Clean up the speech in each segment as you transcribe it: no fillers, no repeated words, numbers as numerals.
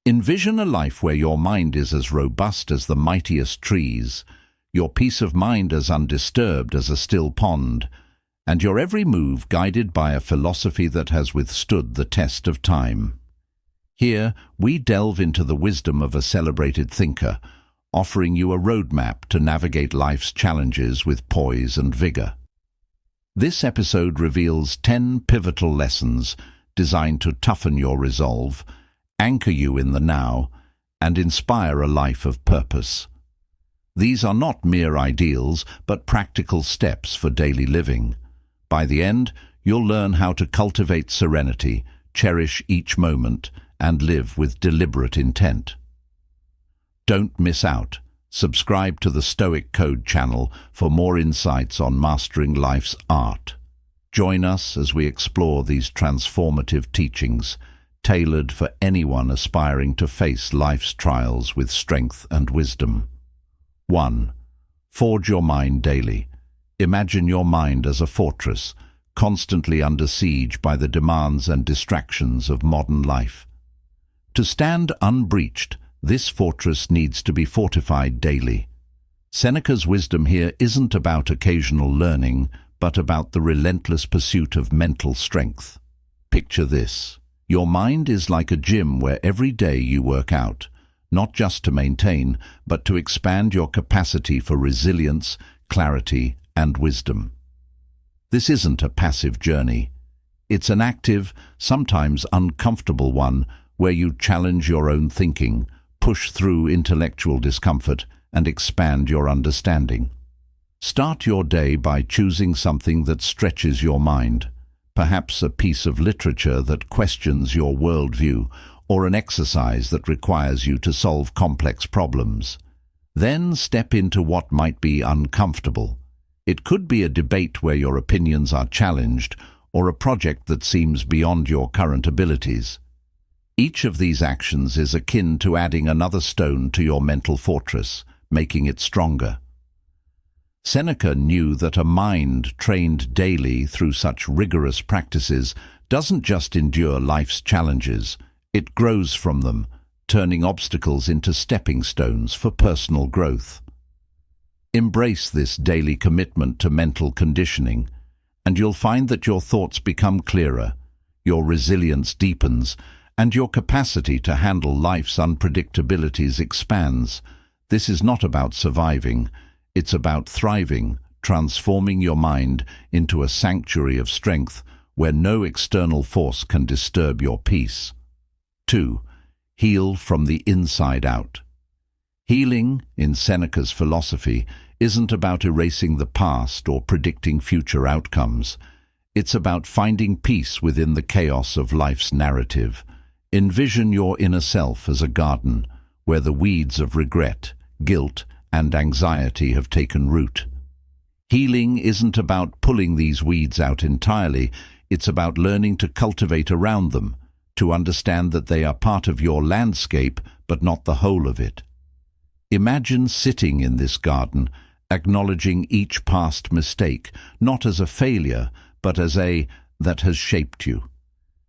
Envision a life where your mind is as robust as the mightiest trees, your peace of mind as undisturbed as a still pond, and your every move guided by a philosophy that has withstood the test of time. Here, we delve into the wisdom of a celebrated thinker, offering you a roadmap to navigate life's challenges with poise and vigor. This episode reveals 10 pivotal lessons designed to toughen your resolve, anchor you in the now, and inspire a life of purpose. These are not mere ideals, but practical steps for daily living. By the end, you'll learn how to cultivate serenity, cherish each moment, and live with deliberate intent. Don't miss out. Subscribe to the Stoic Code channel for more insights on mastering life's art. Join us as we explore these transformative teachings, tailored for anyone aspiring to face life's trials with strength and wisdom. 1. Forge your mind daily. Imagine your mind as a fortress, constantly under siege by the demands and distractions of modern life. To stand unbreached, this fortress needs to be fortified daily. Seneca's wisdom here isn't about occasional learning, but about the relentless pursuit of mental strength. Picture this. Your mind is like a gym where every day you work out, not just to maintain, but to expand your capacity for resilience, clarity, and wisdom. This isn't a passive journey. It's an active, sometimes uncomfortable one, where you challenge your own thinking, push through intellectual discomfort, and expand your understanding. Start your day by choosing something that stretches your mind, perhaps a piece of literature that questions your worldview, or an exercise that requires you to solve complex problems. Then step into what might be uncomfortable. It could be a debate where your opinions are challenged, or a project that seems beyond your current abilities. Each of these actions is akin to adding another stone to your mental fortress, making it stronger. Seneca knew that a mind trained daily through such rigorous practices doesn't just endure life's challenges, it grows from them, turning obstacles into stepping stones for personal growth. Embrace this daily commitment to mental conditioning, and you'll find that your thoughts become clearer, your resilience deepens, and your capacity to handle life's unpredictabilities expands. This is not about surviving, it's about thriving, transforming your mind into a sanctuary of strength where no external force can disturb your peace. 2. Heal from the inside out. Healing, in Seneca's philosophy, isn't about erasing the past or predicting future outcomes. It's about finding peace within the chaos of life's narrative. Envision your inner self as a garden where the weeds of regret, guilt, and anxiety have taken root. Healing isn't about pulling these weeds out entirely, it's about learning to cultivate around them, to understand that they are part of your landscape but not the whole of it. Imagine sitting in this garden, acknowledging each past mistake, not as a failure, but as a that has shaped you.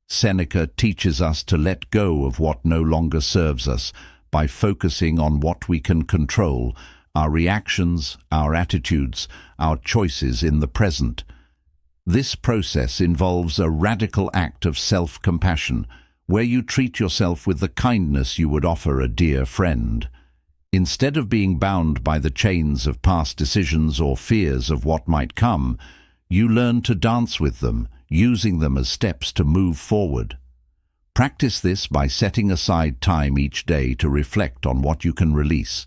Seneca teaches us to let go of what no longer serves us by focusing on what we can control, our reactions, our attitudes, our choices in the present. This process involves a radical act of self-compassion, where you treat yourself with the kindness you would offer a dear friend. Instead of being bound by the chains of past decisions or fears of what might come, you learn to dance with them, using them as steps to move forward. Practice this by setting aside time each day to reflect on what you can release.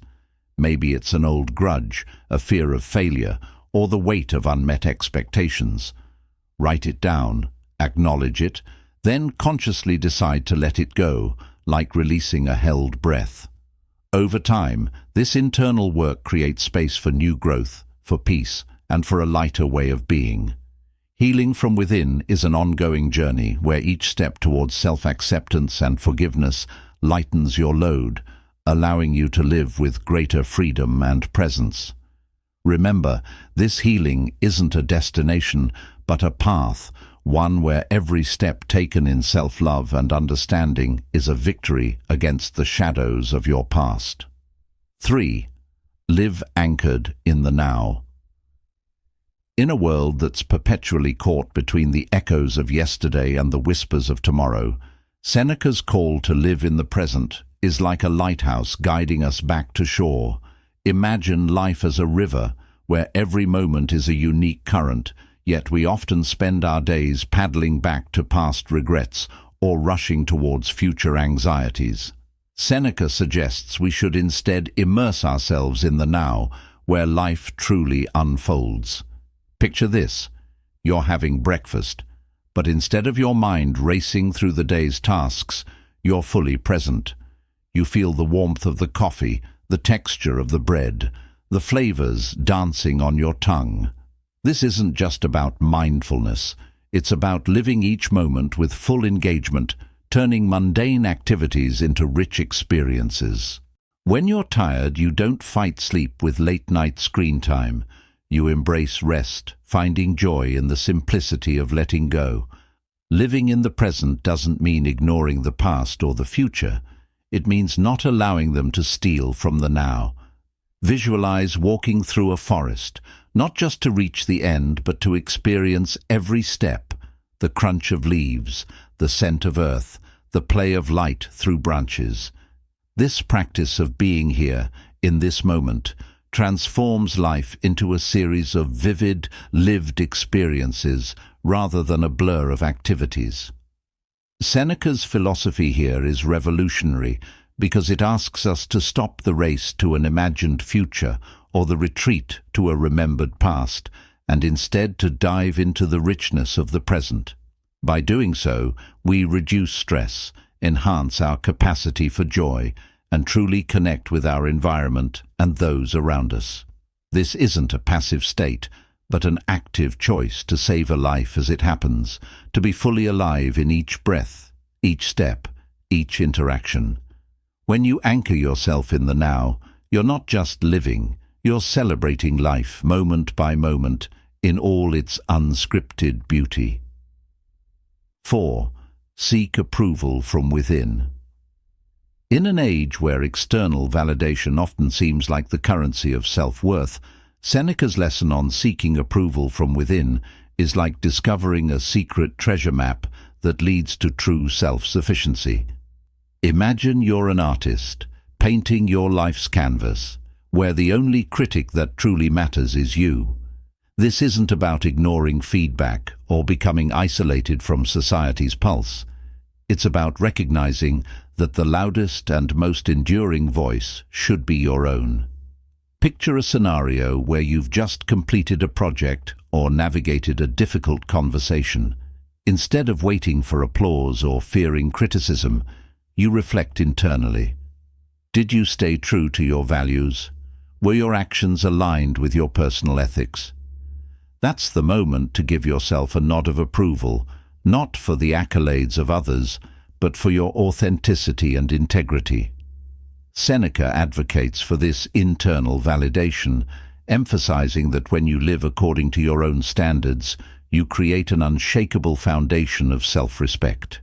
Maybe it's an old grudge, a fear of failure, or the weight of unmet expectations. Write it down, acknowledge it, then consciously decide to let it go, like releasing a held breath. Over time, this internal work creates space for new growth, for peace, and for a lighter way of being. Healing from within is an ongoing journey where each step towards self-acceptance and forgiveness lightens your load, allowing you to live with greater freedom and presence. Remember, this healing isn't a destination, but a path, one where every step taken in self-love and understanding is a victory against the shadows of your past. 3. Live anchored in the now. In a world that's perpetually caught between the echoes of yesterday and the whispers of tomorrow, Seneca's call to live in the present is like a lighthouse guiding us back to shore. Imagine life as a river where every moment is a unique current, yet we often spend our days paddling back to past regrets or rushing towards future anxieties. Seneca suggests we should instead immerse ourselves in the now, where life truly unfolds. Picture this: you're having breakfast, but instead of your mind racing through the day's tasks, you're fully present. You feel the warmth of the coffee, the texture of the bread, the flavors dancing on your tongue. This isn't just about mindfulness. It's about living each moment with full engagement, turning mundane activities into rich experiences. When you're tired, you don't fight sleep with late-night screen time. You embrace rest, finding joy in the simplicity of letting go. Living in the present doesn't mean ignoring the past or the future. It means not allowing them to steal from the now. Visualize walking through a forest, not just to reach the end, but to experience every step, the crunch of leaves, the scent of earth, the play of light through branches. This practice of being here, in this moment, transforms life into a series of vivid, lived experiences rather than a blur of activities. Seneca's philosophy here is revolutionary because it asks us to stop the race to an imagined future or the retreat to a remembered past, and instead to dive into the richness of the present. By doing so, we reduce stress, enhance our capacity for joy, and truly connect with our environment and those around us. This isn't a passive state, but an active choice to savor life as it happens, to be fully alive in each breath, each step, each interaction. When you anchor yourself in the now, you're not just living, you're celebrating life moment by moment in all its unscripted beauty. 4. Seek approval from within. In an age where external validation often seems like the currency of self-worth, Seneca's lesson on seeking approval from within is like discovering a secret treasure map that leads to true self-sufficiency. Imagine you're an artist, painting your life's canvas, where the only critic that truly matters is you. This isn't about ignoring feedback or becoming isolated from society's pulse. It's about recognizing that the loudest and most enduring voice should be your own. Picture a scenario where you've just completed a project or navigated a difficult conversation. Instead of waiting for applause or fearing criticism, you reflect internally. Did you stay true to your values? Were your actions aligned with your personal ethics? That's the moment to give yourself a nod of approval, not for the accolades of others, but for your authenticity and integrity. Seneca advocates for this internal validation, emphasizing that when you live according to your own standards, you create an unshakable foundation of self-respect.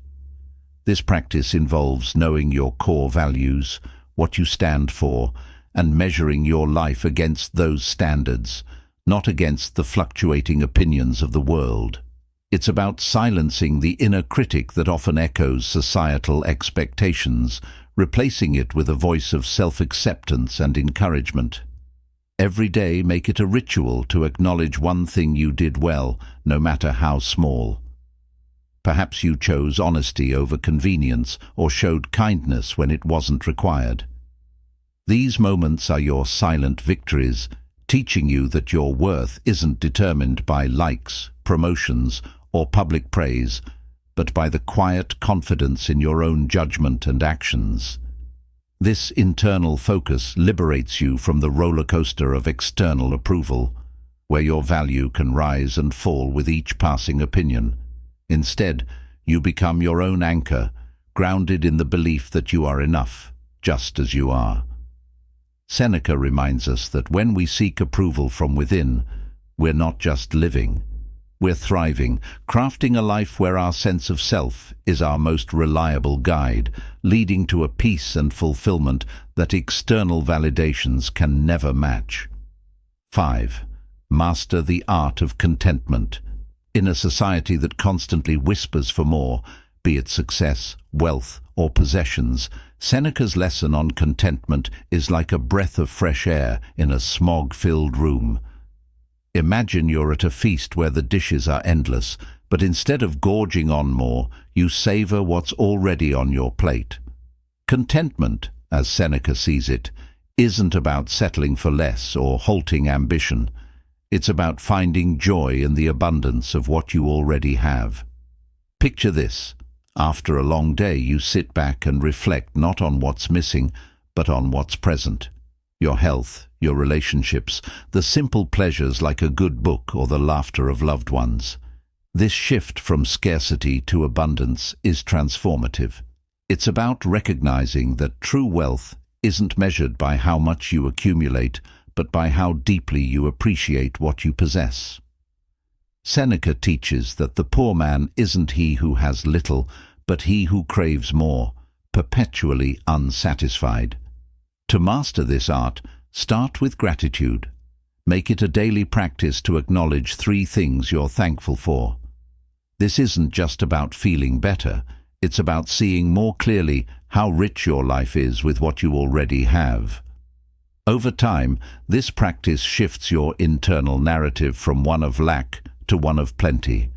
This practice involves knowing your core values, what you stand for, and measuring your life against those standards, not against the fluctuating opinions of the world. It's about silencing the inner critic that often echoes societal expectations, replacing it with a voice of self-acceptance and encouragement. Every day, make it a ritual to acknowledge one thing you did well, no matter how small. Perhaps you chose honesty over convenience or showed kindness when it wasn't required. These moments are your silent victories, teaching you that your worth isn't determined by likes, promotions, or public praise, but by the quiet confidence in your own judgment and actions. This internal focus liberates you from the roller coaster of external approval, where your value can rise and fall with each passing opinion. Instead, you become your own anchor, grounded in the belief that you are enough, just as you are. Seneca reminds us that when we seek approval from within, we're not just living, we're thriving, crafting a life where our sense of self is our most reliable guide, leading to a peace and fulfillment that external validations can never match. 5. Master the art of contentment. In a society that constantly whispers for more, be it success, wealth, or possessions, Seneca's lesson on contentment is like a breath of fresh air in a smog-filled room. Imagine you're at a feast where the dishes are endless, but instead of gorging on more, you savor what's already on your plate. Contentment, as Seneca sees it, isn't about settling for less or halting ambition. It's about finding joy in the abundance of what you already have. Picture this. After a long day, you sit back and reflect not on what's missing, but on what's present. Your health, your relationships, the simple pleasures like a good book or the laughter of loved ones. This shift from scarcity to abundance is transformative. It's about recognizing that true wealth isn't measured by how much you accumulate, but by how deeply you appreciate what you possess. Seneca teaches that the poor man isn't he who has little, but he who craves more, perpetually unsatisfied. To master this art, start with gratitude. Make it a daily practice to acknowledge 3 things you're thankful for. This isn't just about feeling better, it's about seeing more clearly how rich your life is with what you already have. Over time, this practice shifts your internal narrative from one of lack to one of plenty.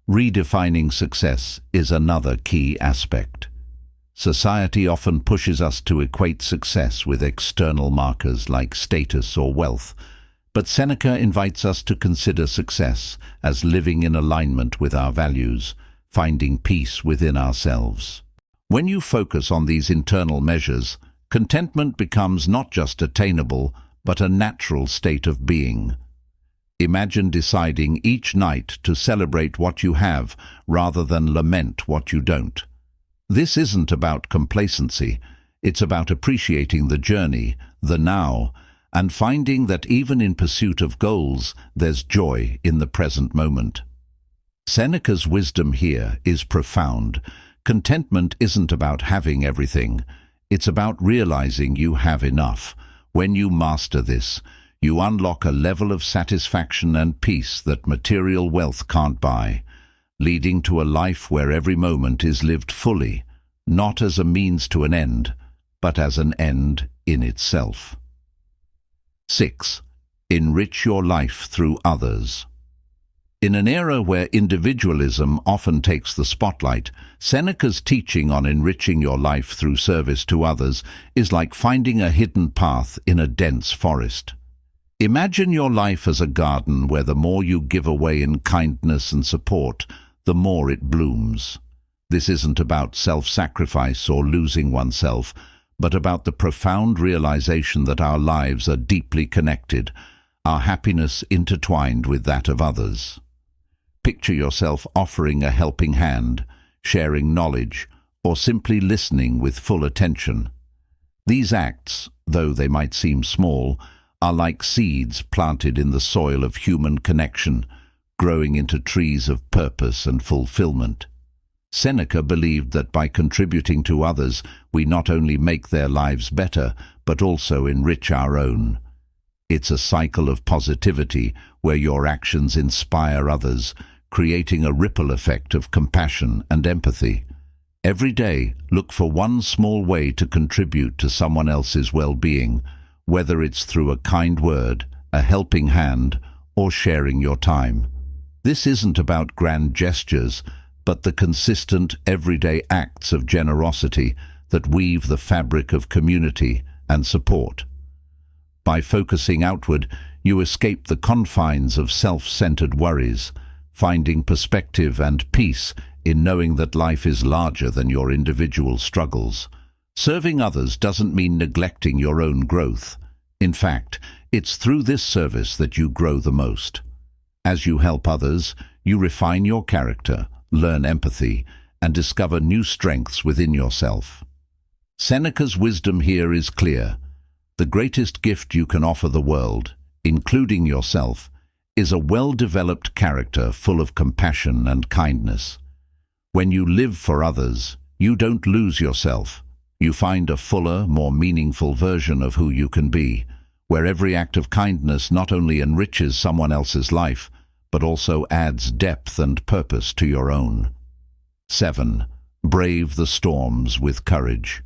Redefining success is another key aspect. Society often pushes us to equate success with external markers like status or wealth, but Seneca invites us to consider success as living in alignment with our values, finding peace within ourselves. When you focus on these internal measures, contentment becomes not just attainable, but a natural state of being. Imagine deciding each night to celebrate what you have rather than lament what you don't. This isn't about complacency, it's about appreciating the journey, the now, and finding that even in pursuit of goals, there's joy in the present moment. Seneca's wisdom here is profound. Contentment isn't about having everything, it's about realizing you have enough. When you master this, you unlock a level of satisfaction and peace that material wealth can't buy, leading to a life where every moment is lived fully, not as a means to an end, but as an end in itself. 6. Enrich your life through others. In an era where individualism often takes the spotlight, Seneca's teaching on enriching your life through service to others is like finding a hidden path in a dense forest. Imagine your life as a garden where the more you give away in kindness and support, the more it blooms. This isn't about self-sacrifice or losing oneself, but about the profound realization that our lives are deeply connected, our happiness intertwined with that of others. Picture yourself offering a helping hand, sharing knowledge, or simply listening with full attention. These acts, though they might seem small, are like seeds planted in the soil of human connection, growing into trees of purpose and fulfillment. Seneca believed that by contributing to others, we not only make their lives better, but also enrich our own. It's a cycle of positivity where your actions inspire others, creating a ripple effect of compassion and empathy. Every day, look for one small way to contribute to someone else's well-being, whether it's through a kind word, a helping hand, or sharing your time. This isn't about grand gestures, but the consistent, everyday acts of generosity that weave the fabric of community and support. By focusing outward, you escape the confines of self-centered worries, finding perspective and peace in knowing that life is larger than your individual struggles. Serving others doesn't mean neglecting your own growth. In fact, it's through this service that you grow the most. As you help others, you refine your character, learn empathy, and discover new strengths within yourself. Seneca's wisdom here is clear. The greatest gift you can offer the world, including yourself, is a well-developed character full of compassion and kindness. When you live for others, you don't lose yourself. You find a fuller, more meaningful version of who you can be, where every act of kindness not only enriches someone else's life, but also adds depth and purpose to your own. 7. Brave the storms with courage.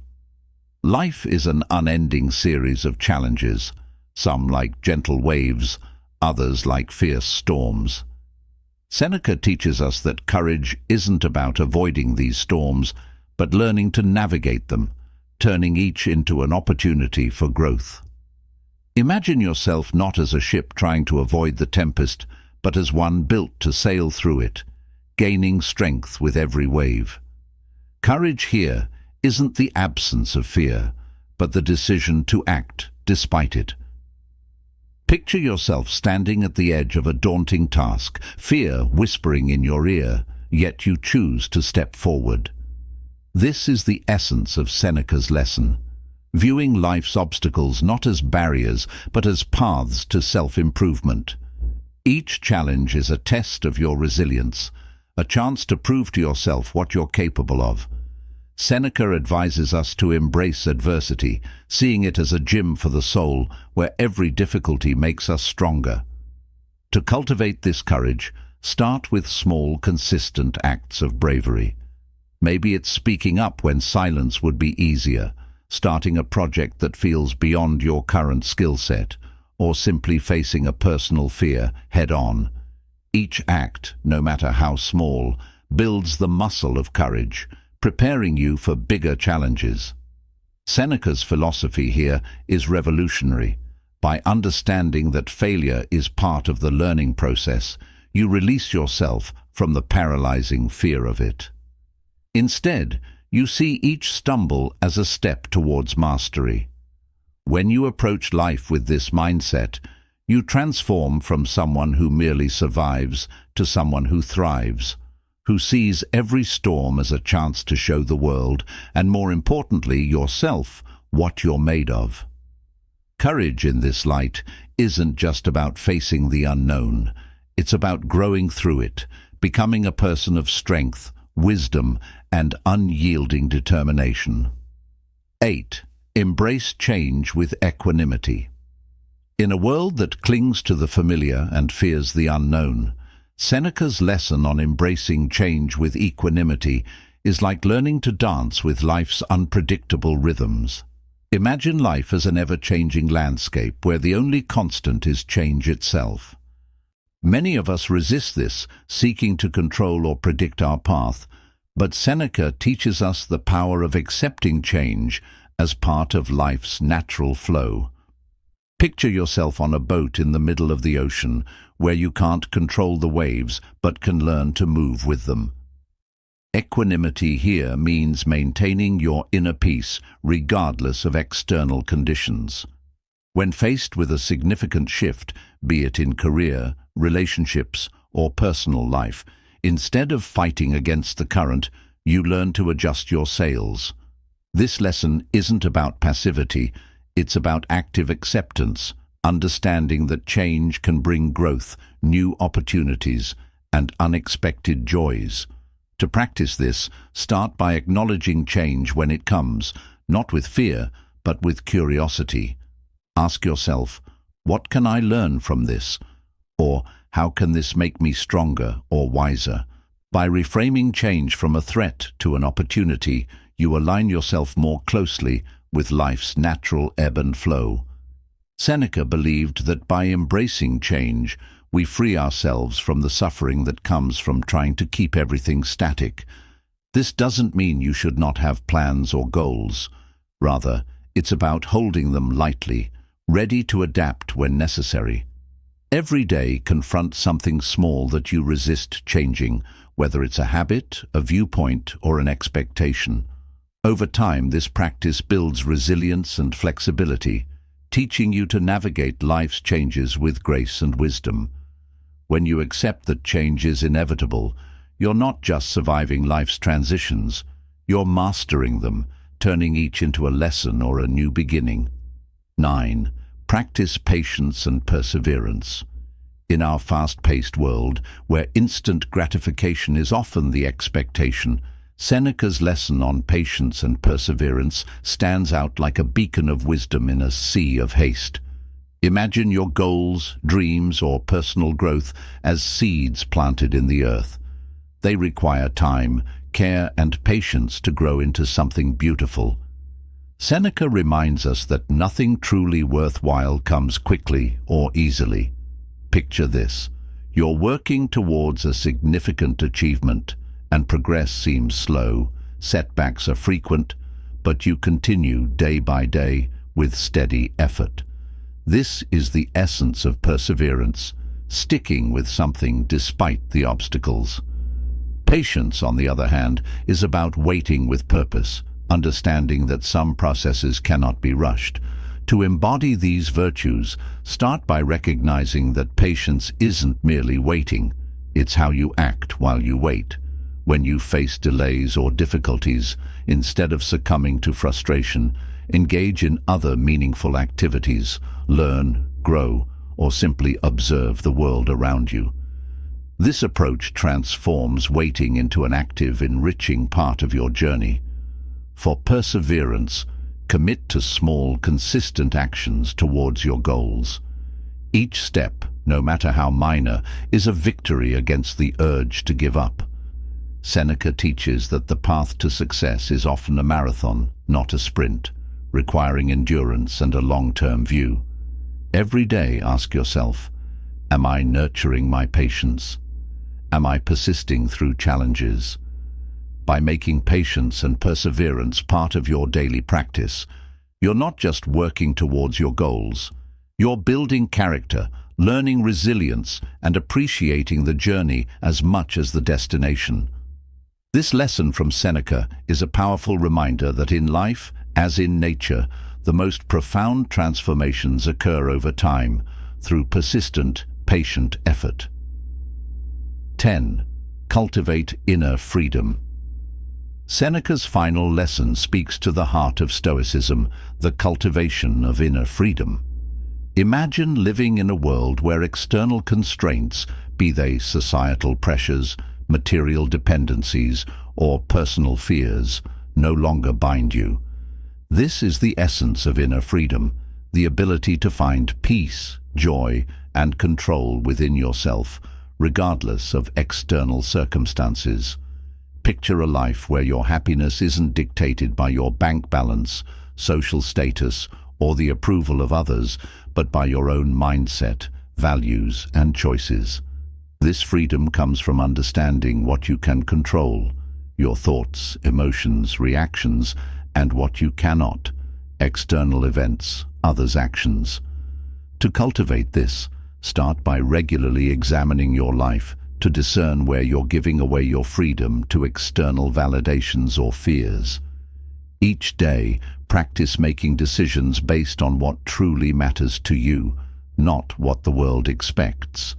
Life is an unending series of challenges, some like gentle waves, others like fierce storms. Seneca teaches us that courage isn't about avoiding these storms, but learning to navigate them, turning each into an opportunity for growth. Imagine yourself not as a ship trying to avoid the tempest, but as one built to sail through it, gaining strength with every wave. Courage here isn't the absence of fear, but the decision to act despite it. Picture yourself standing at the edge of a daunting task, fear whispering in your ear, yet you choose to step forward. This is the essence of Seneca's lesson, viewing life's obstacles not as barriers, but as paths to self-improvement. Each challenge is a test of your resilience, a chance to prove to yourself what you're capable of. Seneca advises us to embrace adversity, seeing it as a gym for the soul, where every difficulty makes us stronger. To cultivate this courage, start with small, consistent acts of bravery. Maybe it's speaking up when silence would be easier, starting a project that feels beyond your current skill set, or simply facing a personal fear head-on. Each act, no matter how small, builds the muscle of courage, preparing you for bigger challenges. Seneca's philosophy here is revolutionary. By understanding that failure is part of the learning process, you release yourself from the paralyzing fear of it. Instead, you see each stumble as a step towards mastery. When you approach life with this mindset, you transform from someone who merely survives to someone who thrives, who sees every storm as a chance to show the world, and more importantly, yourself, what you're made of. Courage in this light isn't just about facing the unknown. It's about growing through it, becoming a person of strength, wisdom, and unyielding determination. 8. Embrace change with equanimity. In a world that clings to the familiar and fears the unknown, Seneca's lesson on embracing change with equanimity is like learning to dance with life's unpredictable rhythms. Imagine life as an ever-changing landscape where the only constant is change itself. Many of us resist this, seeking to control or predict our path, but Seneca teaches us the power of accepting change as part of life's natural flow. Picture yourself on a boat in the middle of the ocean, where you can't control the waves but can learn to move with them. Equanimity here means maintaining your inner peace regardless of external conditions. When faced with a significant shift, be it in career, relationships, or personal life, instead of fighting against the current, you learn to adjust your sails. This lesson isn't about passivity, it's about active acceptance, understanding that change can bring growth, new opportunities, and unexpected joys. To practice this, start by acknowledging change when it comes, not with fear, but with curiosity. Ask yourself, what can I learn from this? Or, how can this make me stronger or wiser? By reframing change from a threat to an opportunity, you align yourself more closely with life's natural ebb and flow. Seneca believed that by embracing change, we free ourselves from the suffering that comes from trying to keep everything static. This doesn't mean you should not have plans or goals. Rather, it's about holding them lightly, ready to adapt when necessary. Every day confront something small that you resist changing, whether it's a habit, a viewpoint, or an expectation. Over time, this practice builds resilience and flexibility, teaching you to navigate life's changes with grace and wisdom. When you accept that change is inevitable, you're not just surviving life's transitions, you're mastering them, turning each into a lesson or a new beginning. 9. Practice patience and perseverance. In our fast-paced world, where instant gratification is often the expectation, Seneca's lesson on patience and perseverance stands out like a beacon of wisdom in a sea of haste. Imagine your goals, dreams, or personal growth as seeds planted in the earth. They require time, care, and patience to grow into something beautiful. Seneca reminds us that nothing truly worthwhile comes quickly or easily. Picture this. You're working towards a significant achievement, and progress seems slow, setbacks are frequent, but you continue day by day with steady effort. This is the essence of perseverance, sticking with something despite the obstacles. Patience, on the other hand, is about waiting with purpose, understanding that some processes cannot be rushed. To embody these virtues, start by recognizing that patience isn't merely waiting, it's how you act while you wait. When you face delays or difficulties, instead of succumbing to frustration, engage in other meaningful activities, learn, grow, or simply observe the world around you. This approach transforms waiting into an active, enriching part of your journey. For perseverance, commit to small, consistent actions towards your goals. Each step, no matter how minor, is a victory against the urge to give up. Seneca teaches that the path to success is often a marathon, not a sprint, requiring endurance and a long-term view. Every day ask yourself, am I nurturing my patience? Am I persisting through challenges? By making patience and perseverance part of your daily practice, you're not just working towards your goals, you're building character, learning resilience, and appreciating the journey as much as the destination. This lesson from Seneca is a powerful reminder that in life, as in nature, the most profound transformations occur over time through persistent, patient effort. 10. Cultivate inner freedom. Seneca's final lesson speaks to the heart of Stoicism, the cultivation of inner freedom. Imagine living in a world where external constraints, be they societal pressures, material dependencies, or personal fears, no longer bind you. This is the essence of inner freedom, the ability to find peace, joy, and control within yourself, regardless of external circumstances. Picture a life where your happiness isn't dictated by your bank balance, social status, or the approval of others, but by your own mindset, values, and choices. This freedom comes from understanding what you can control, your thoughts, emotions, reactions, and what you cannot, external events, others' actions. To cultivate this, start by regularly examining your life to discern where you're giving away your freedom to external validations or fears. Each day, practice making decisions based on what truly matters to you, not what the world expects.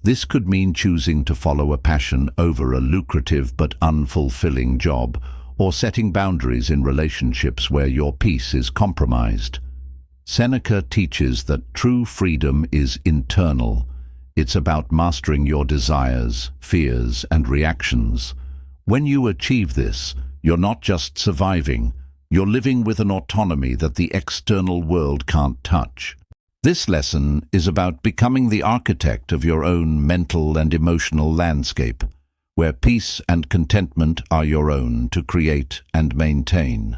This could mean choosing to follow a passion over a lucrative but unfulfilling job, or setting boundaries in relationships where your peace is compromised. Seneca teaches that true freedom is internal. It's about mastering your desires, fears, and reactions. When you achieve this, you're not just surviving, you're living with an autonomy that the external world can't touch. This lesson is about becoming the architect of your own mental and emotional landscape, where peace and contentment are your own to create and maintain.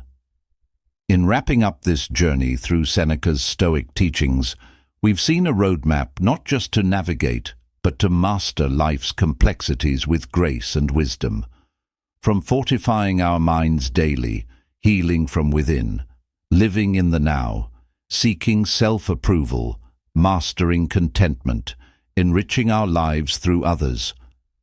In wrapping up this journey through Seneca's Stoic teachings, we've seen a roadmap not just to navigate, but to master life's complexities with grace and wisdom. From fortifying our minds daily, healing from within, living in the now, seeking self-approval, mastering contentment, enriching our lives through others,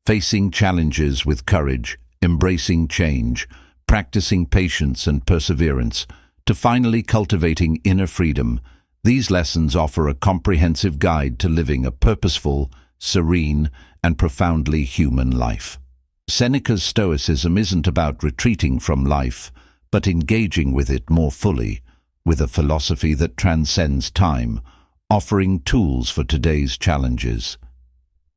facing challenges with courage, embracing change, practicing patience and perseverance, to finally cultivating inner freedom, these lessons offer a comprehensive guide to living a purposeful, serene, and profoundly human life. Seneca's Stoicism isn't about retreating from life, but engaging with it more fully, with a philosophy that transcends time, offering tools for today's challenges.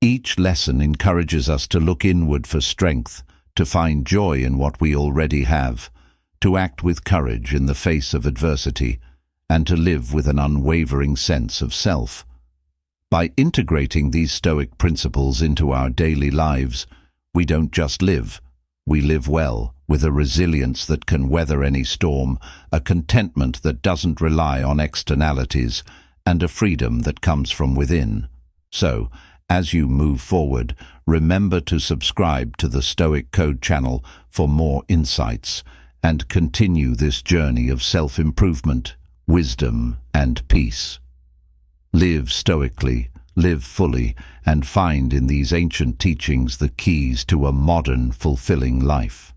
Each lesson encourages us to look inward for strength, to find joy in what we already have, to act with courage in the face of adversity, and to live with an unwavering sense of self. By integrating these Stoic principles into our daily lives, we don't just live, we live well, with a resilience that can weather any storm, a contentment that doesn't rely on externalities, and a freedom that comes from within. So, as you move forward, remember to subscribe to the Stoic Code channel for more insights, and continue this journey of self-improvement, wisdom, and peace. Live stoically, live fully, and find in these ancient teachings the keys to a modern, fulfilling life.